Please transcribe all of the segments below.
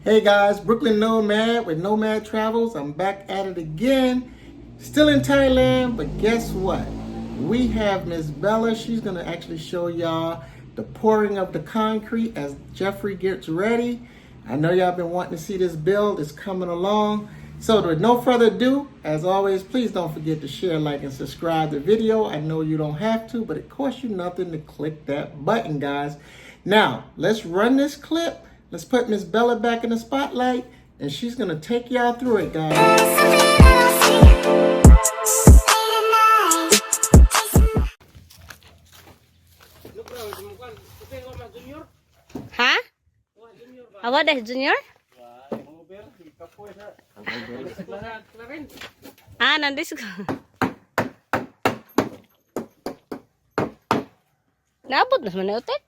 Hey guys, Brooklyn Nomad with Nomad Travels. I'm back at it again. Still in Thailand, but guess what? We have Miss Bella. She's going to actually show y'all the pouring of the concrete as Jeffrey gets ready. I know y'all been wanting to see this build. It's coming along. So with no further ado, as always, please don't forget to share, like, and subscribe the video. I know you don't have to, but it costs you nothing to click that button, guys. Now, let's run this clip. Let's put Miss Bella back in the spotlight, and she's going to take y'all through it, guys. Ha? Awa deh junior? Ah, nandis ko. Naabot na man utek.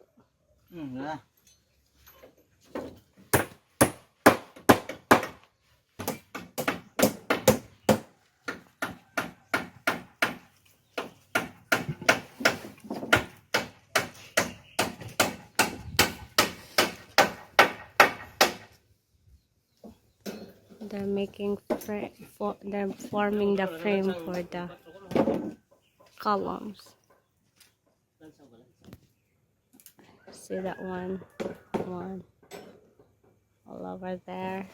They're making they're forming the frame for the columns. See that one all over there.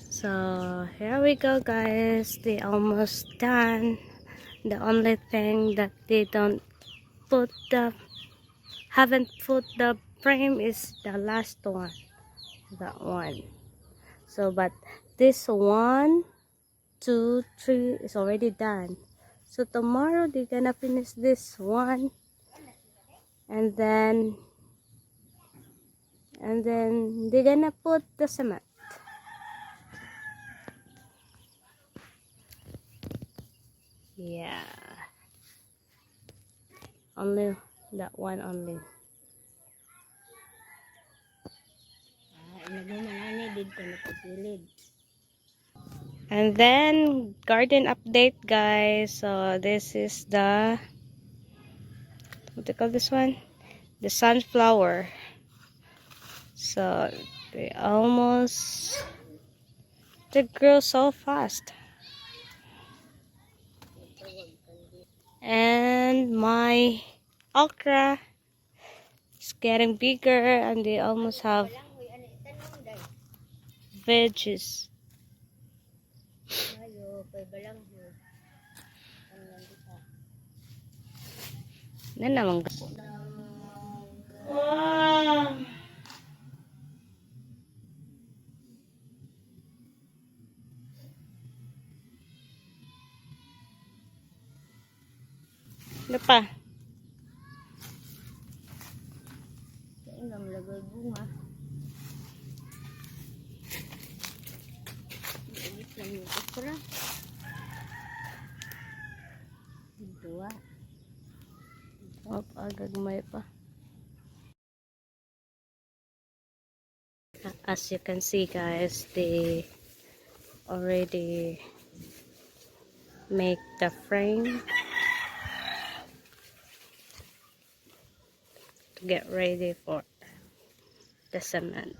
So here we go, guys. They almost done. The only thing that they haven't put the frame is the last one, that one. So but this 1, 2, 3 is already done. So tomorrow they're gonna finish this one, and then they're gonna put the cement. Yeah, only that one only. And then garden update, guys. So this is what do you call this one? The sunflower. So they grow so fast. And my okra is getting bigger, and they almost have veggies. Nan naman. Wow. Ano pa? Lagay bunga. Agagmay pa. As you can see, guys, they already make the frame to get ready for the cement.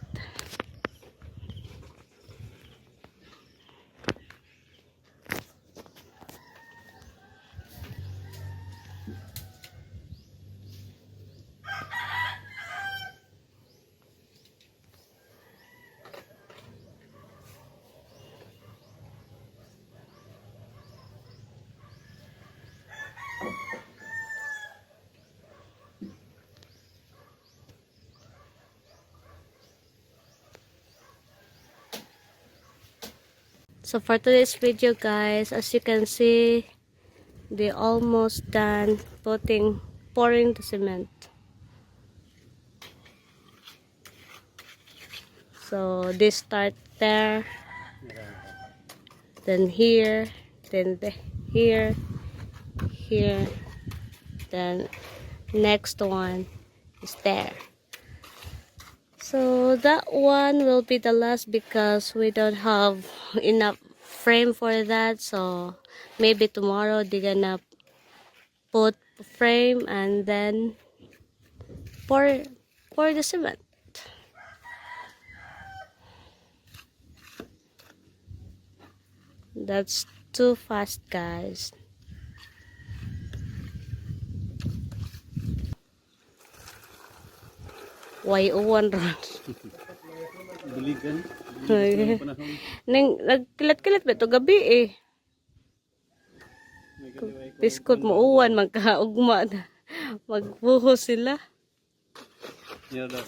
So for today's video, guys, as you can see, they almost done pouring the cement. So they start there, then here, then here, then next one is there. So that one will be the last because we don't have enough frame for that. So maybe tomorrow they're gonna put frame and then pour the cement. That's too fast, guys. Why uwan ron? Balikan. Nagkilat-kilat ba ito gabi eh. Biskot mo uwan, magkaugma na. Magbuhos sila. Ya dah.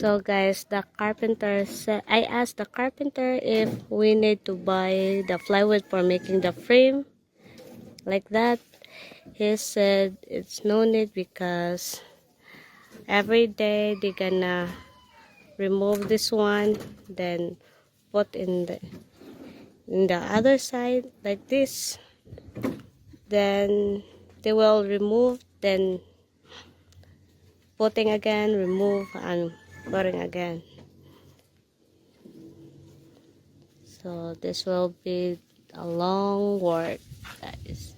So guys, the carpenter said, I asked the carpenter if we need to buy the plywood for making the frame like that. He said it's no need because every day they're gonna remove this one, then put in the other side like this. Then they will remove, then putting again, remove, and putting again. So this will be a long work, guys.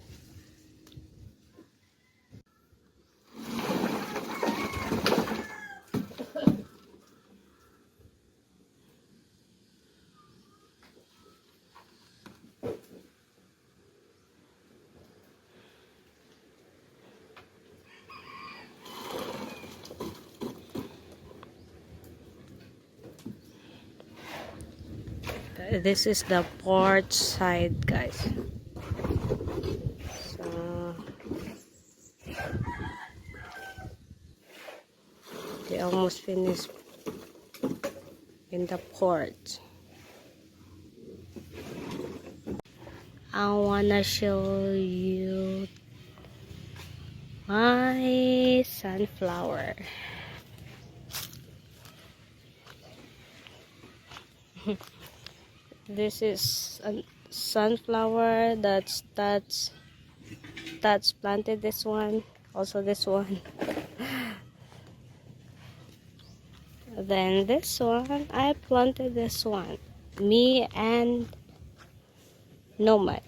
This is the porch side, guys. So they almost finished in the porch. I wanna show you my sunflower. This is a sunflower that's planted this one, also this one. Then this one, I planted this one. Me and Nomad.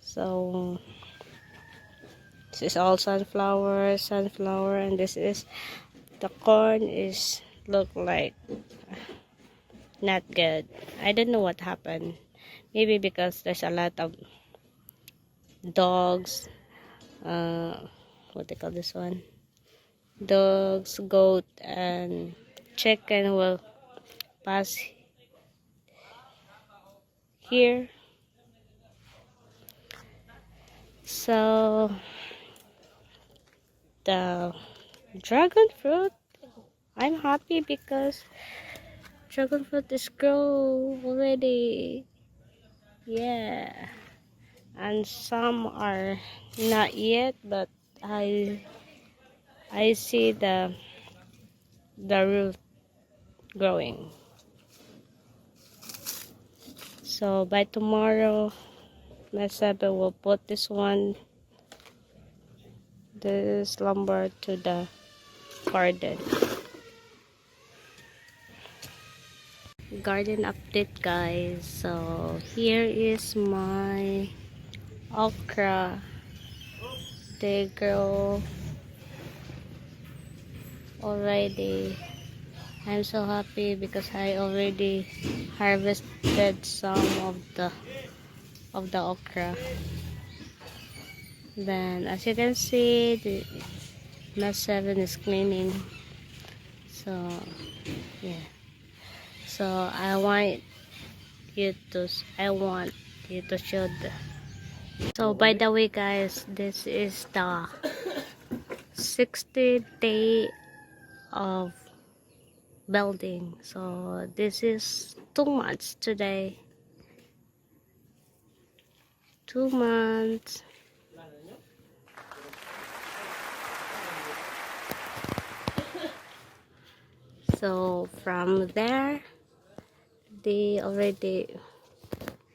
So this is all sunflower, and this is the corn is look like not good. I don't know what happened. Maybe because there's a lot of dogs, what they call this one? Dogs, goat, and chicken will pass here. So the dragon fruit, I'm happy because dragon fruit is grow already. Yeah, and some are not yet, but I see the root growing. So by tomorrow, Mesebe will put this lumber to the garden. Garden update, guys. So here is my okra. They grow already. I'm so happy because I already harvested some of the okra. Then as you can see, the Mes7 is cleaning. So yeah. So I want you to show the. So by the way, guys, this is the 60th day of building. So this is 2 months today. 2 months. So from there, they already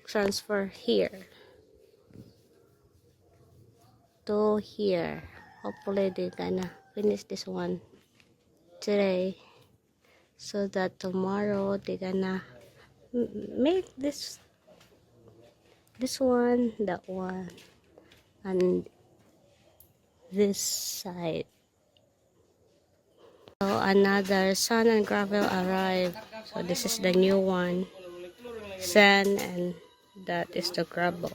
transfer here to here. Hopefully they gonna finish this one today, so that tomorrow they gonna make this one, that one, and this side. So another sand and gravel arrived. So this is the new one, sand, and that is the gravel.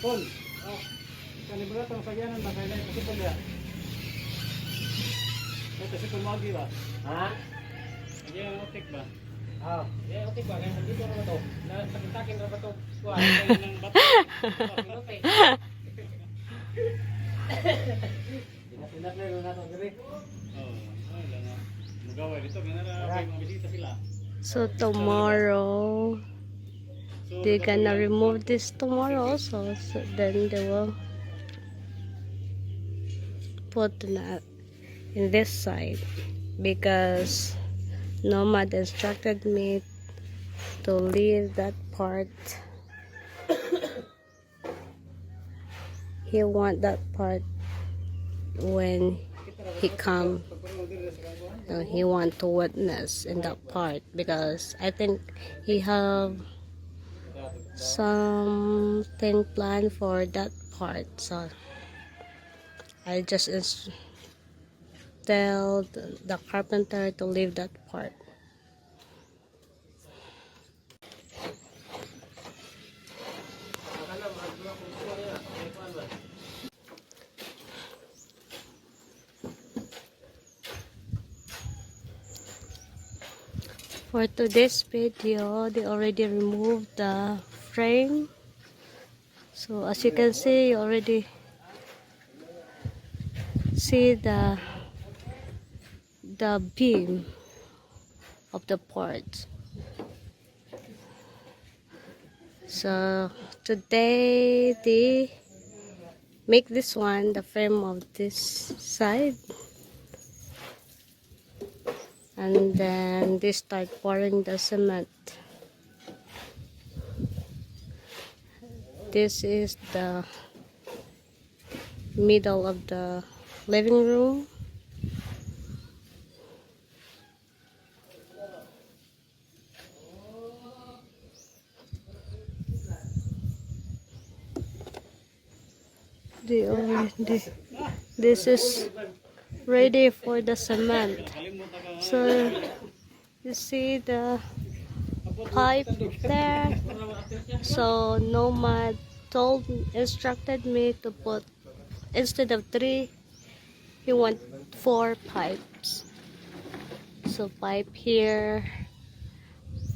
Pon. Oh. Kanibra tong sagyanan ba kay kasi pag ya. Kasi kumagi ba? Ha? Yang otik ba? Ah, ya otik ba kay dito ra ba to? Na sakitakin ra ba to? Kuha ng bato. Pilote. Tinat na na to dire. Oh, ay lang. Magawa dito ganara kay mabisita sila. So tomorrow they're gonna remove this tomorrow also, so then they will put in this side, because Nomad instructed me to leave that part. He want that part when he come. He want to witness in that part, because I think he have something planned for that part. So I just tell the carpenter to leave that part. For today's video, they already removed the frame. So as you can see, you already see the beam of the part. So today they make this one, the frame of this side, and then they start pouring the cement. This is the middle of the living room. This is ready for the cement. So you see the pipe there. So Nomad instructed me to put, instead of 3, he want 4 pipes. So pipe here,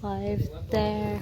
pipe there,